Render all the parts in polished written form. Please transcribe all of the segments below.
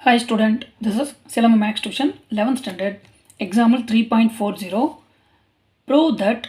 Hi student, this is Silama Max Tuition 11th standard example 3.40. Prove that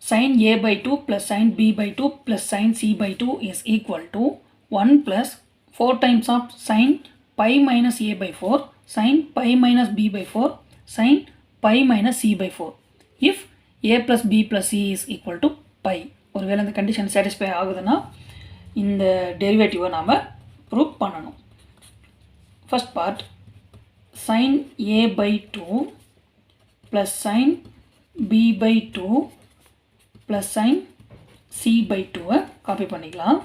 sin a by 2 plus sin b by 2 plus sin c by 2 is equal to 1 plus 4 times of sin pi minus a by 4 sin pi minus b by 4 sin pi minus c by 4 if a plus b plus c is equal to pi. ஒருவேளை இந்த condition satisfy ஆகுதுன்னா இந்த டெரிவேட்டிவை நாம் prove பண்ணணும். First part, sin a by 2 plus sin b by 2 plus sin c by 2 copy பண்ணிக்கலாம்.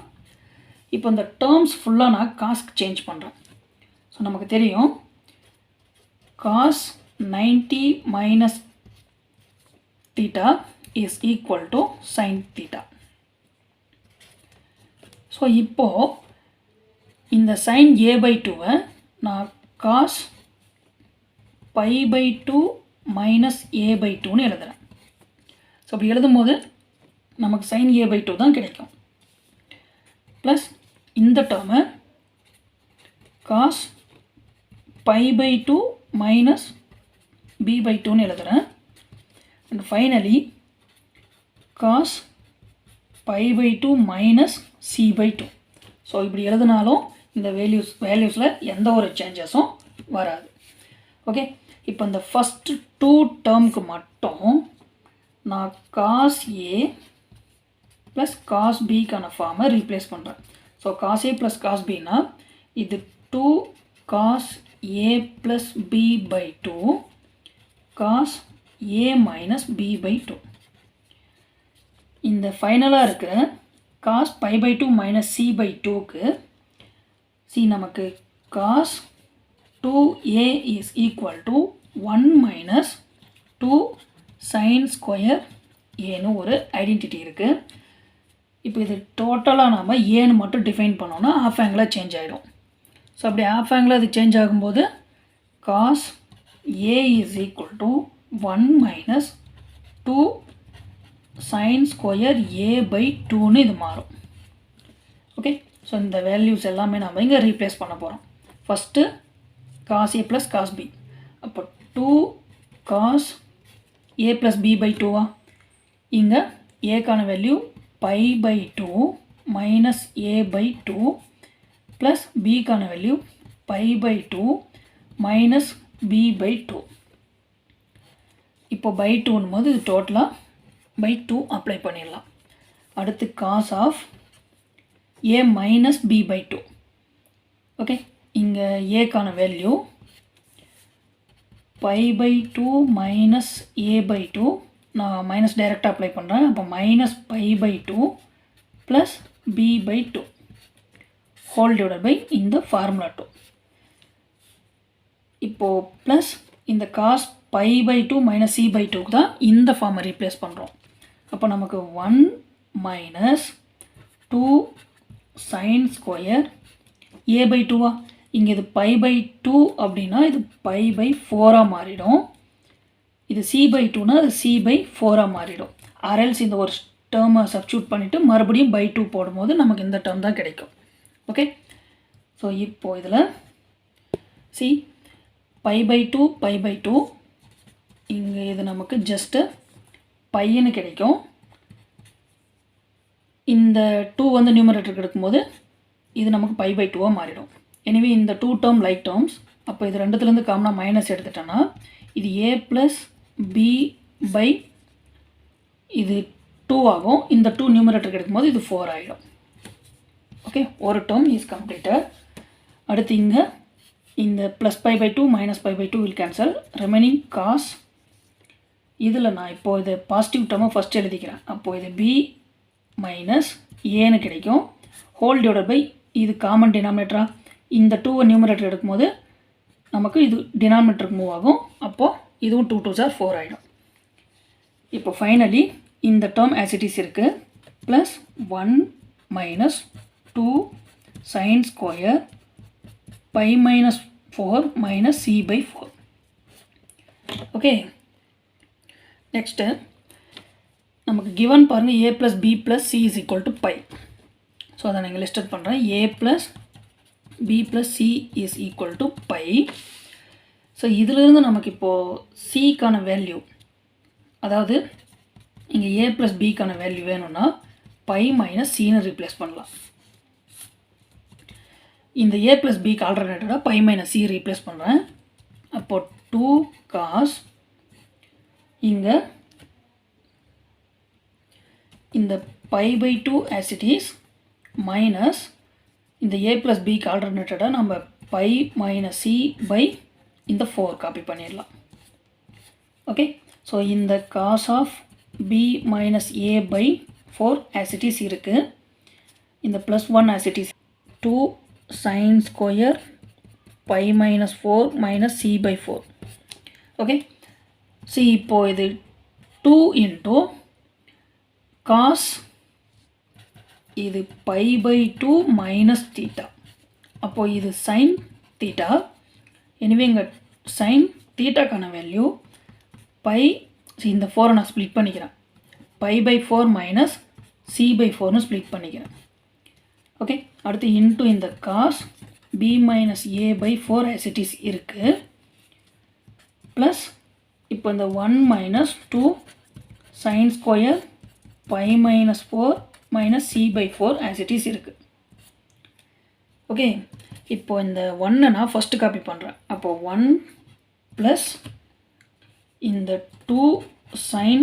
இப்போ இந்த டேர்ம்ஸ் ஃபுல்லாக நான் காஸ்க்கு சேஞ்ச் பண்ணுறேன். ஸோ நமக்கு தெரியும் cos 90 minus theta is equal to sin theta. So இப்போது இந்த sin a by 2 நான் cos pi by 2 minus a by 2ன்னு எழுதுகிறேன். ஸோ அப்படி எழுதும்போது நமக்கு sin a by 2 தான் கிடைக்கும். ப்ளஸ் இந்த டேர்மை cos pi by 2 minus b by 2ன்னு எழுதுகிறேன். And finally cos pi by 2 minus c by 2. So இப்படி எழுதினாலும் இந்த வேல்யூஸில் எந்த ஒரு சேஞ்சஸும் வராது. ஓகே, இப்போ இந்த ஃபஸ்ட்டு டூ டேர்முக்கு மட்டும் நான் காஸ் ஏ ப்ளஸ் காஸ் பிக்கான ஃபார்மை ரீப்ளேஸ் பண்ணுறேன். So cos A plus cos பின்னா இது 2 cos A plus B by 2 cos A minus B by 2. இந்த ஃபைனலாக இருக்கிற cos pi by 2 minus C by 2க்கு சி நமக்கு cos 2a is equal to 1 minus 2 sin square ஏன்னு ஒரு ஐடென்டிட்டி இருக்குது. இப்போ இது டோட்டலாக நாம் ஏன்னு மட்டும் டிஃபைன் பண்ணோன்னா ஆஃப் ஆங்கிளாக சேஞ்ச் ஆகிடும். ஸோ அப்படி ஆஃப் ஆங்கிளாக அது சேஞ்ச் ஆகும்போது cos a is equal to 1 minus 2 sin square a by 2ன்னு இது மாறும். ஓகே, ஸோ இந்த வேல்யூஸ் எல்லாமே நம்ம இங்கே ரீப்ளேஸ் பண்ண போகிறோம். First cos A plus cos B, அப்போ 2 cos A plus B by 2வா, இங்கே ஏக்கான value pi by 2 minus A by 2 plus பிக்கான value pi by 2 minus B by 2. இப்போ பை 2ன்னும் போது இது டோட்டலாக பை 2 அப்ளை பண்ணிடலாம். அடுத்து cos of a minus b by 2. Okay, இங்கே ஏக்கான value pi by 2 minus A by 2, நான் மைனஸ் டைரெக்டாக அப்ளை பண்ணுறேன். அப்போ minus pi by 2 plus B by 2 whole divided by இந்த ஃபார்முலா 2. இப்போது ப்ளஸ் இந்த cos pi by 2 minus C by 2க்கு தான் இந்த ஃபார்மை ரீப்ளேஸ் பண்ணுறோம். அப்போ நமக்கு 1 minus 2 sin square a by 2வா, இங்கே இது பை பை 2 அப்படின்னா இது பை பை 4ஆக மாறிடும். இது c by 2னா அது c by 4ஆக மாறிடும். ஆர்எல்ஸ் இந்த ஒரு டேர்மை சப்ஸ்டியூட் பண்ணிவிட்டு மறுபடியும் பை 2 போடும்போது நமக்கு இந்த டேர்ம் தான் கிடைக்கும். ஓகே, ஸோ இப்போது இதில் C pi by 2 pi by 2, இங்கே இது நமக்கு ஜஸ்ட்டு பையன்னு கிடைக்கும். இந்த 2 வந்து நியூமரேட்டருக்கு எடுக்கும்போது இது நமக்கு பை பை 2வாக மாறிடும். எனவே இந்த 2 டேர்ம் லைக் டேர்ம்ஸ். அப்போ இது ரெண்டுத்துலேருந்து காமனாக மைனஸ் எடுத்துட்டோன்னா இது ஏ ப்ளஸ் பி பை இது 2 ஆகும். இந்த 2 நியூமரேட்டருக்கு எடுக்கும்போது இது 4 ஆகிடும். ஓகே, ஒரு டேர்ம் இஸ் கம்ப்ளீட்டட். அடுத்து இங்கே இந்த plus pi by 2 minus pi by 2 will cancel, remaining cos. இதில் நான் இப்போது இது பாசிட்டிவ் டேர்மை ஃபஸ்ட் எழுதிக்கிறேன். அப்போது இது பி மைனஸ் ஏன்னு கிடைக்கும். ஹோல் டிவைடட் பை இது காமன் டினாமினேட்டரா, இந்த 2 நியூமரேட்டர் எடுக்கும்போது நமக்கு இது டினாமினேட்டருக்கு மூவ் ஆகும். அப்போது இதுவும் 2 2s are 4 ஆகிடும். இப்போ ஃபைனலி இந்த டேர்ம் ஆஸ் இட் இஸ் இருக்குது. Plus 1 minus 2 sine square pi minus 4 minus C by 4. Okay, next நமக்கு கிவன் பாருங்கள் a + b + c = π. ஸோ அதை நான் இங்கே லிஸ்ட் அவுட் பண்ணுறேன். a + b plus c is equal to pi. So இதிலிருந்து நமக்கு இப்போது சிக்கான வேல்யூ, அதாவது இங்கே a plus bக்கான வேல்யூ வேணும்னா pi minus cன்னு ரீப்ளேஸ் பண்ணலாம். இந்த a plus bக்கு ஆல்டர்னேட்டடாக pi minus c replace பண்ணுறேன். அப்போது 2 cos இங்கே இந்த pi by 2 as it is minus இந்த a plus bக்கு ஆல்டர்னேட்டடாக நம்ம pi minus c by இந்த 4 காப்பி பண்ணிடலாம். ஓகே, ஸோ இந்த cos of b minus a by 4 as it is இருக்குது. இந்த plus 1 as it is 2 sin square pi minus 4 minus c by 4. Okay, C இப்போது இது 2 into cos இது pi by 2 minus theta. அப்போது இது sin theta. எனவே இங்கே sin thetaக்கான வேல்யூ pi, இந்த 4 நான் ஸ்ப்ளிட் பண்ணிக்கிறேன், pi by 4 minus c by 4னு split பண்ணிக்கிறேன். ஓகே, அடுத்து இன்ட்டு இந்த cos b minus a by 4 as it is இருக்குது. ப்ளஸ் இப்போ இந்த 1 minus 2 sin square pi minus 4 minus c by 4 as it is இருக்குது. ஓகே, இப்போ இந்த 1 நான் ஃபஸ்ட்டு காப்பி பண்ணுறேன். அப்போது 1 ப்ளஸ் இந்த 2 sin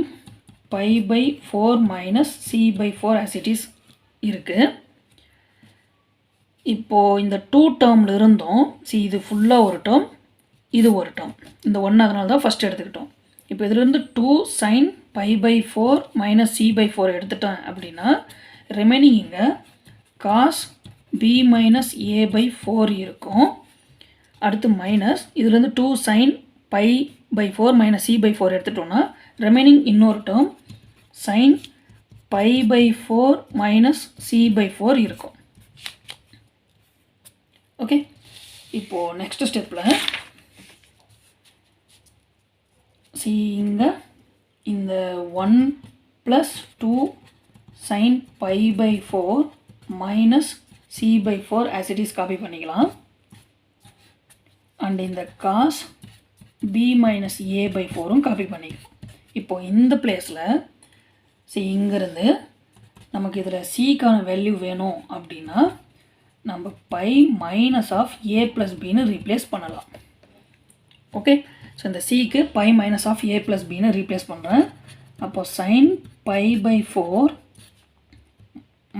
pi by 4 minus c by 4 as it is இருக்குது. இப்போது இந்த 2 டேர்மில் இருந்தோம், இது ஃபுல்லாக ஒரு டேர்ம், இது ஒரு டேர்ம், இந்த 1 அதனால தான் ஃபஸ்ட் எடுத்துக்கிட்டோம். இப்போ இதிலிருந்து 2 sin pi by 4 minus c by 4 எடுத்துட்டேன் அப்படின்னா ரிமைனிங் இங்கே cos b minus a by 4 இருக்கும். அடுத்து மைனஸ் இதிலிருந்து 2 sin pi by 4 minus c by 4 எடுத்துட்டோம்னா ரிமைனிங் இன்னொரு term sin pi by 4 minus c by 4 இருக்கும். ஓகே, இப்போது நெக்ஸ்ட் ஸ்டெப்பில் சி இங்கே இந்த 1 plus 2 sin pi by 4 minus c by 4 as it is copy பண்ணிக்கலாம். அண்ட் இந்த cos b minus a by 4ம் காப்பி பண்ணிக்கலாம். இப்போது இந்த பிளேஸில் சி இங்கேருந்து நமக்கு இதில் சிக்கான வேல்யூ வேணும் அப்படின்னா நம்ம pi minus of a plus bன்னு ரீப்ளேஸ் பண்ணலாம். ஓகே, ஸோ இந்த சிக்கு pi minus of a plus bன்னு ரீப்ளேஸ் பண்ணுறேன். அப்போது sin pi by 4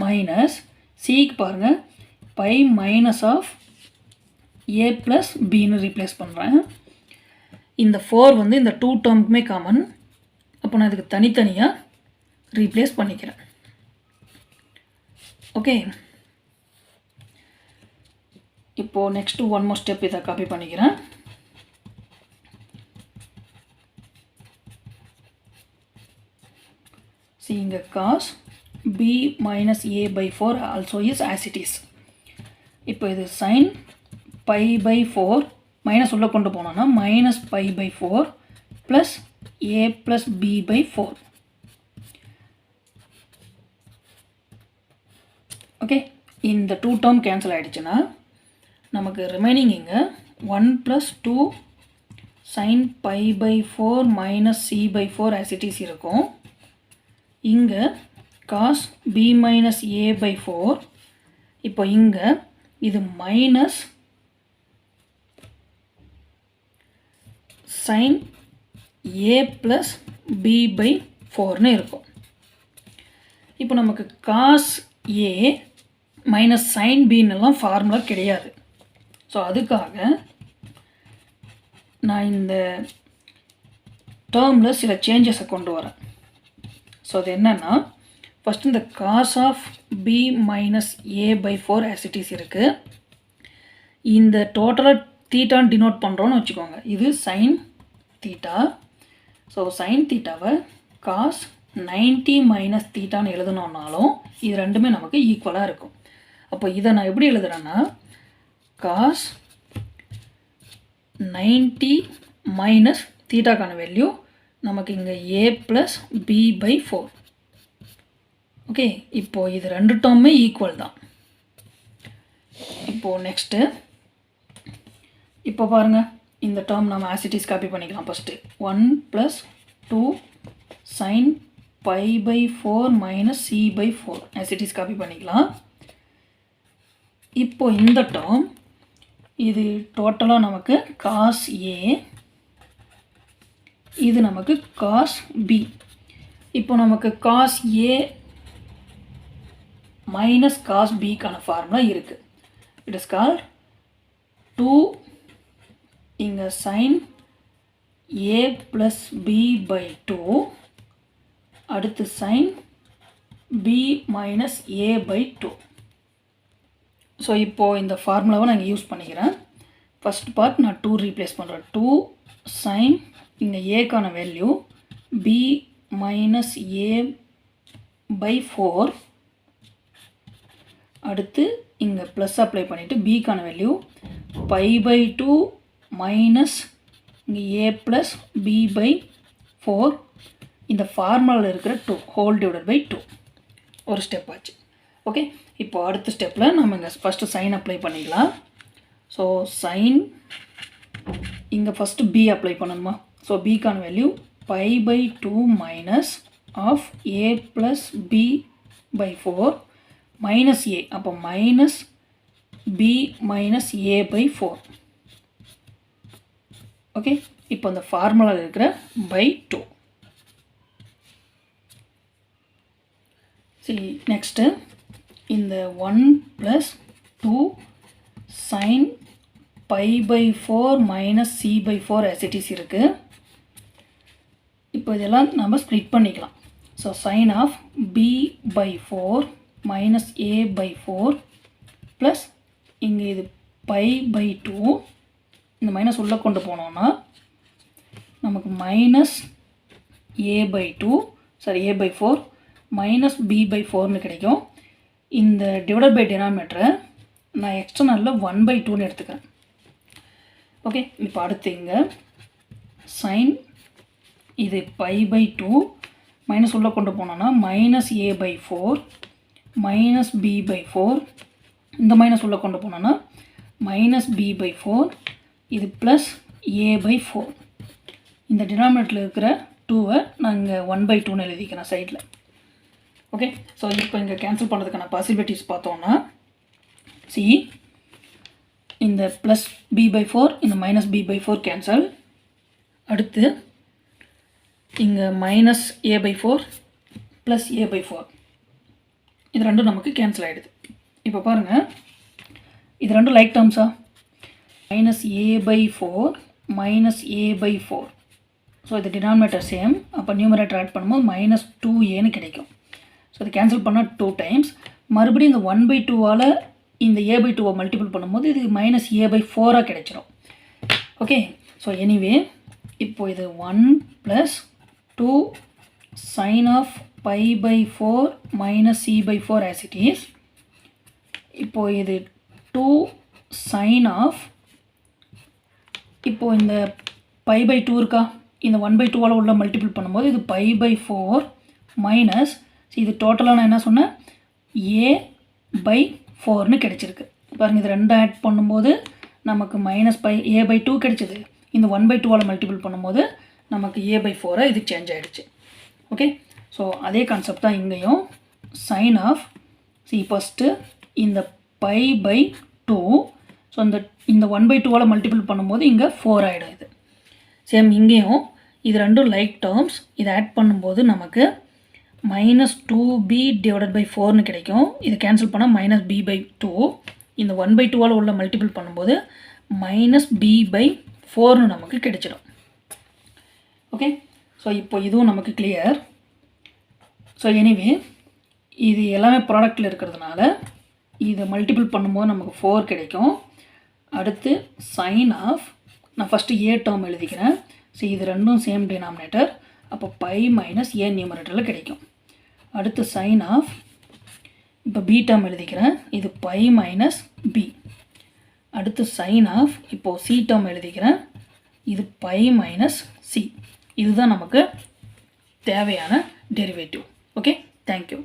மைனஸ் சிக்கு பாருங்கள் pi minus of a plus bன்னு ரீப்ளேஸ் பண்ணுறேன். இந்த 4 வந்து இந்த 2 டேர்முக்குமே காமன். அப்போ நான் இதுக்கு தனித்தனியாக ரீப்ளேஸ் பண்ணிக்கிறேன். ஓகே, இப்போது நெக்ஸ்ட்டு ஒன் மோர் ஸ்டெப் இதை காப்பி பண்ணிக்கிறேன். See இங்கே cos b minus a by 4 also is as it is. இப்போ இது sin pi by 4 மைனஸ் உள்ளே கொண்டு போனோன்னா minus pi by 4 plus a plus b by 4. Okay, இந்த 2 டேர்ம் கேன்சல் ஆகிடுச்சுன்னா நமக்கு ரிமைனிங் இங்கே 1 plus 2 sin pi by 4 minus c by 4 as it is இருக்கும். இங்கே cos b minus a by 4. இப்போ இங்கே இது minus sin a plus b by 4ன்னு இருக்கும். இப்போ நமக்கு cos a minus sin bன்னெல்லாம் ஃபார்முலா கிடையாது. ஸோ அதுக்காக நான் இந்த டேர்மில் சில சேஞ்சஸை கொண்டு வரேன். ஸோ அது என்னென்னா ஃபஸ்ட்டு இந்த cos of b minus a by 4 as it is இருக்குது. இந்த டோட்டலாக தீட்டான்னு டினோட் பண்ணுறோன்னு வச்சுக்கோங்க. இது sin தீட்டா. ஸோ sin தீட்டாவை cos 90 மைனஸ் தீட்டான்னு எழுதணுன்னாலும் இது ரெண்டுமே நமக்கு ஈக்குவலாக இருக்கும். அப்போ இதை நான் எப்படி எழுதுறேன்னா cos 90 மைனஸ் தீட்டாக்கான வேல்யூ நமக்கு இங்கே a plus b by 4. Okay, இப்போது இது ரெண்டு டேர்மே ஈக்குவல் தான். இப்போது நெக்ஸ்ட்டு இப்போ பாருங்கள் இந்த டேர்ம் நம்ம as it is காப்பி பண்ணிக்கலாம். First 1 + 2 sin π/4 - c/4 as it is copy பண்ணிக்கலாம். இப்போ இந்த டேர்ம் இது டோட்டலாக நமக்கு cos A, இது நமக்கு cos B. இப்போ நமக்கு cos A minus cos B கான ஃபார்முலா இருக்குது. இட் இஸ் கால்ட் 2 இங்கே sin A + B/2 அடுத்து sin B - A/2. ஸோ இப்போது இந்த ஃபார்முலாவை நான் இங்கே யூஸ் பண்ணிக்கிறேன். ஃபஸ்ட் பார்ட் நான் 2 ரீப்ளேஸ் பண்ணுறேன். 2 sin இங்கே ஏக்கான வேல்யூ B - A/4 அடுத்து இங்கே ப்ளஸ் அப்ளை பண்ணிவிட்டு பிக்கான வேல்யூ π/2 மைனஸ் இங்கே A + B/4 இந்த ஃபார்முலாவில் இருக்கிற 2 ஹோல் டிவைடட் பை 2 ஒரு ஸ்டெப் ஆச்சு. ஓகே, இப்போ அடுத்த ஸ்டெப்பில் நம்ம இங்கே ஃபஸ்ட்டு சைன் அப்ளை பண்ணிக்கலாம். ஸோ சைன் இங்கே ஃபஸ்ட்டு B அப்ளை பண்ணணுமா? ஸோ பிக்கான value π/2 minus of A + B/4 minus A, அப்போ மைனஸ் B - A/4. ஓகே, இப்போ இந்த ஃபார்முலாவில் இருக்கிற /2. சரி, நெக்ஸ்ட்டு இந்த 1 + 2 sin π/4 - c/4 as it is இருக்குது. இப்போ இதெல்லாம் நம்ம ஸ்ப்ளிட் பண்ணிக்கலாம். So sin of B/4 - A/4 plus இங்கே இது π/2 இந்த மைனஸ் உள்ளே கொண்டு போனோன்னா நமக்கு மைனஸ் A/4 மைனஸ் B/4ன்னு கிடைக்கும். இந்த டிவைடட் பை டினாமினேட்டரை நான் எக்ஸ்டர்னலில் 1/2ன்னு எடுத்துக்கிறேன். ஓகே, இப்போ அடுத்து இங்கே சைன் இது π/2 மைனஸ் உள்ளே கொண்டு போனோன்னா மைனஸ் A/4 மைனஸ் B/4 இந்த மைனஸ் உள்ளே கொண்டு போனோன்னா மைனஸ் B/4 இது ப்ளஸ் A/4. இந்த டினாமினேட்டரில் இருக்கிற 2வை நான் இங்கே 1/2ன்னு எழுதிக்கிறேன் சைடில். ஓகே, ஸோ இப்போ இங்கே கேன்சல் பண்ணுறதுக்கான பாசிபிலிட்டிஸ் பார்த்தோன்னா சி இந்த ப்ளஸ் B/4 இந்த மைனஸ் B/4 கேன்சல். அடுத்து இங்கே மைனஸ் A/4 ப்ளஸ் A/4 இது ரெண்டும் நமக்கு கேன்சல் ஆகிடுது. இப்போ பாருங்கள், இது ரெண்டும் லைக் டேர்ம்ஸா? Minus A/4 minus A/4. So இது டினாமினேட்டர் சேம், அப்போ நியூமரேட்டர் ஆட் பண்ணும்போது மைனஸ் 2Aன்னு கிடைக்கும். ஸோ இது கேன்சல் பண்ணால் 2 டைம்ஸ். மறுபடியும் இந்த 1/2ஆல் இந்த A/2வை மல்டிபிள் பண்ணும்போது இது மைனஸ் A/4ஆக கிடைச்சிரும். ஓகே, ஸோ எனிவே இப்போ இது 1 + 2 sin of π/4 - c/4 as it is. இப்போது இது 2 sin of இப்போது இந்த π/2 இருக்கா, இந்த 1/2ஆல் உள்ள மல்டிபிள் பண்ணும்போது இது π/4 மைனஸ் இது டோட்டலாக நான் என்ன சொன்னேன் A/4ன்னு கிடைச்சிருக்கு. பாருங்கள், இது ரெண்டும் ஆட் பண்ணும்போது நமக்கு மைனஸ் A/2 கிடைச்சிது. இந்த 1/2ஆல் மல்டிபிள் பண்ணும்போது நமக்கு A/4 இது சேஞ்ச் ஆகிடுச்சு. ஓகே, ஸோ அதே கான்செப்ட் தான் இங்கேயும். சைன் ஆஃப் ஃபஸ்ட்டு இந்த π/2 ஸோ இந்த 1/2ஆல் மல்டிபிள் பண்ணும்போது இங்கே 4 ஆகிடும். இது சேம் இங்கேயும் இது ரெண்டும் லைக் டேர்ம்ஸ். இதை ஆட் பண்ணும்போது நமக்கு மைனஸ் 2B/4ன்னு கிடைக்கும். இதை கேன்சல் பண்ணால் மைனஸ் B/2. இந்த 1/2ஆல் உள்ள மல்டிபிள் பண்ணும்போது மைனஸ் B/4ன்னு நமக்கு கிடைச்சிடும். ஓகே, ஸோ இப்போ இதுவும் நமக்கு கிளியர். ஸோ எனிவே இது எல்லாமே ப்ராடக்டில் இருக்கிறதுனால இதை மல்டிபிள் பண்ணும்போது நமக்கு 4 கிடைக்கும். அடுத்து சைன் ஆஃப் நான் ஃபஸ்ட்டு A டேர்ம் எழுதிக்கிறேன். ஸோ இது ரெண்டும் சேம் டினாமினேட்டர், அப்போ π மைனஸ் A நியூமரேட்டரில் கிடைக்கும். அடுத்து சைன் ஆஃப் இப்போ B டேர்ம் எழுதிக்கிறேன். இது π மைனஸ் B. அடுத்து சைன் ஆஃப் இப்போது C டேர்ம் எழுதிக்கிறேன். இது π மைனஸ் C. இதுதான் நமக்கு தேவையான டெரிவேட்டிவ். Okay, thank you.